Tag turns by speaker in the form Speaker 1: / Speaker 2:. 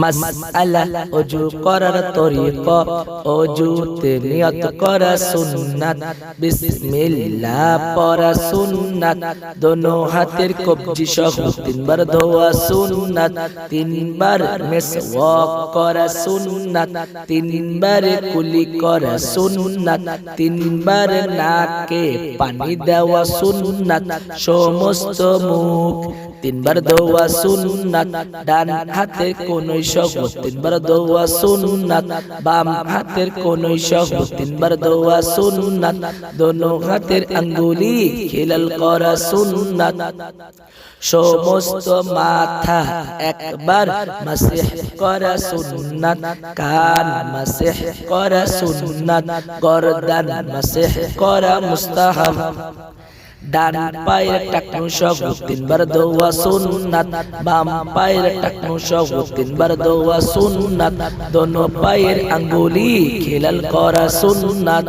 Speaker 1: মাসআলা ওযু করার তরিকা, ওযুতে নিয়ত করা সুন্নাত, বিসমিল্লাহ পড়া সুন্নাত, দোনো হাতের কবজি সহ তিনবার ধোয়া সুন্নাত, তিনবার মেসওয়াক করা সুন্নাত, তিনবার কুলি করা সুন্নাত, তিনবার নাকে পানি দেওয়া সুন্নাত, সমস্ত মুখ তিনবার ধোয়া সুন্নাত, ডান হাতের কোনই সহ তিনবার ধোয়া সুন্নাত, বাম হাতের কোনই সহ তিনবার ধোয়া সুন্নাত, দোনো হাতের আঙ্গুলি খিলাল করা সুন্নাত, সমস্ত মাথা একবার মাসিহ করা সুন্নাত, কান মাসিহ করা সুন্নাত, গর্দান মাসিহ করা মুস্তাহাব, ডান পায়ের টাকনু সহ তিনবার ধোয়া সুন্নাত, বাম পায়ের টাকনু সহ তিনবার ধোয়া সুন্নাত, দোনো পায়ের আঙ্গুলি খিলাল করা সুন্নাত।